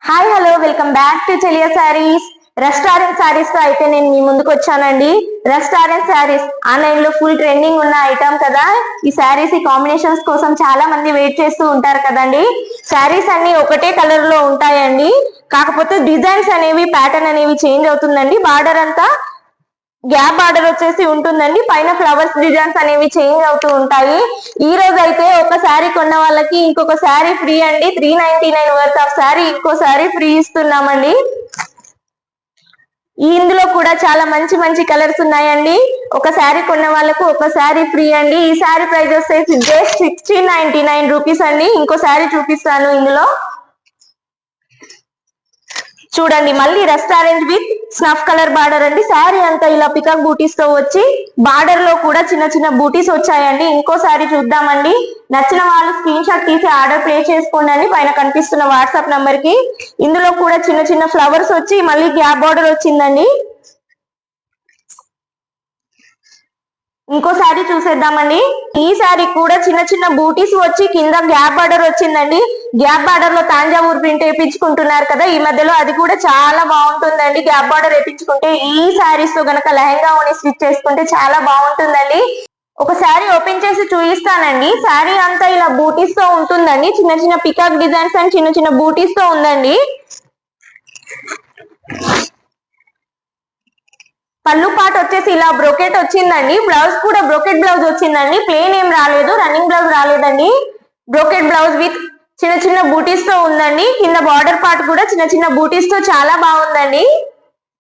Hi hello welcome back to Cheliya saris. Restaurant saris తో అయితే నేను రెస్టారెంట్ సారీస్ తో అయితే నేను మీ ముందుకు వచ్చానండి. రెస్టారెంట్ సారీస్ ఆన్లైన్ లో ఫుల్ ట్రెండింగ్ ఉన్న ఐటమ్ కదా. ఈ సారీస్ ఈ కాంబినేషన్స్ కోసం చాలా మంది వెయిట్ చేస్తూ ఉంటారు కదండి. సారీస్ అన్ని ఒకటే కలర్ లో ఉంటాయండి, కాకపోతే డిజైన్స్ అనేవి ప్యాటర్న్ అనేవి చేంజ్ అవుతుందండి. బార్డర్ అంతా గ్యాప్ బార్డర్ వచ్చేసి ఉంటుందండి, పైన ఫ్లవర్స్ డిజైన్స్ అనేవి చేంజ్ అవుతూ ఉంటాయి. ఈ రోజు అయితే ఒక శారీ కొన్న వాళ్ళకి ఇంకొక శారీ ఫ్రీ అండి. 399 వర్త్ ఆఫ్ శారీ ఇంకో శారీ ఫ్రీ ఇస్తున్నామండి. ఇందులో కూడా చాలా మంచి మంచి కలర్స్ ఉన్నాయండి. ఒక శారీ కొన్న వాళ్ళకు ఒక శారీ ఫ్రీ అండి. ఈ శారీ ప్రైస్ వచ్చేసి జస్ట్ 1699 రూపీస్ అండి. ఇంకో శారీ చూపిస్తాను. ఇందులో చూడండి, మళ్ళీ restaurant with snuff colour border అండి. శారీ అంతా ఇలా పికాక్ బూటీస్ తో వచ్చి బార్డర్ లో కూడా చిన్న చిన్న బూటీస్ వచ్చాయండి. ఇంకో శారీ చూద్దామండి. నచ్చిన వాళ్ళు స్క్రీన్ షాట్ తీసి ఆర్డర్ ప్లేస్ చేసుకోండి పైన కనిపిస్తున్న వాట్సాప్ నంబర్ కి. ఇందులో కూడా చిన్న చిన్న ఫ్లవర్స్ వచ్చి మళ్ళీ గ్యాప్ బార్డర్ వచ్చిందండి. ఇంకో శారీ చూసేద్దామండి. ఈ శారీ కూడా చిన్న చిన్న బూటీస్ వచ్చి కింద గ్యాప్ బార్డర్ వచ్చిందండి. గ్యాప్ బార్డర్ లో తాంజావూర్ ప్రింట్ వేయించుకుంటున్నారు కదా ఈ మధ్యలో, అది కూడా చాలా బాగుంటుందండి. గ్యాప్ బార్డర్ వేయించుకుంటే ఈ శారీస్ తో గనక లెహంగా ఓని స్టిచ్ చేసుకుంటే చాలా బాగుంటుందండి. ఒక శారీ ఓపెన్ చేసి చూపిస్తానండి. శారీ అంతా ఇలా బూటీస్ తో ఉంటుందండి. చిన్న చిన్న పికాక్ డిజైన్స్ అండ్ చిన్న చిన్న బూటీస్ తో ఉందండి. పళ్ళు పాట వచ్చేసి ఇలా బ్రోకెట్ వచ్చిందండి. బ్లౌజ్ కూడా బ్రోకెట్ బ్లౌజ్ వచ్చిందండి. ప్లేన్ ఏం రాలేదు, రన్నింగ్ బ్లౌజ్ రాలేదండి. బ్రోకెట్ బ్లౌజ్ విత్ చిన్న చిన్న బూటీస్ తో ఉందండి. కింద బార్డర్ పార్ట్ కూడా చిన్న చిన్న బూటీస్ తో చాలా బాగుందండి.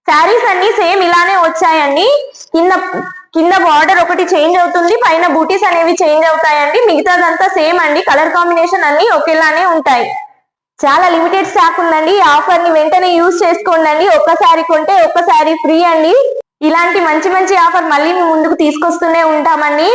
శారీస్ అన్ని సేమ్ ఇలానే వచ్చాయండి. కింద బార్డర్ ఒకటి చేంజ్ అవుతుంది, పైన బూటీస్ అనేవి చేంజ్ అవుతాయండి. మిగతాదంతా సేమ్ అండి. కలర్ కాంబినేషన్ అన్ని ఒకేలానే ఉంటాయి. చాలా లిమిటెడ్ స్టాక్ ఉందండి. ఈ ఆఫర్ ని వెంటనే యూజ్ చేసుకోండి. ఒక్కసారి కొంటే ఒక్కసారి ఫ్రీ అండి. ఇలాంటి మంచి మంచి ఆఫర్ మళ్ళీ మీ ముందుకు తీసుకొస్తూనే ఉంటామండి.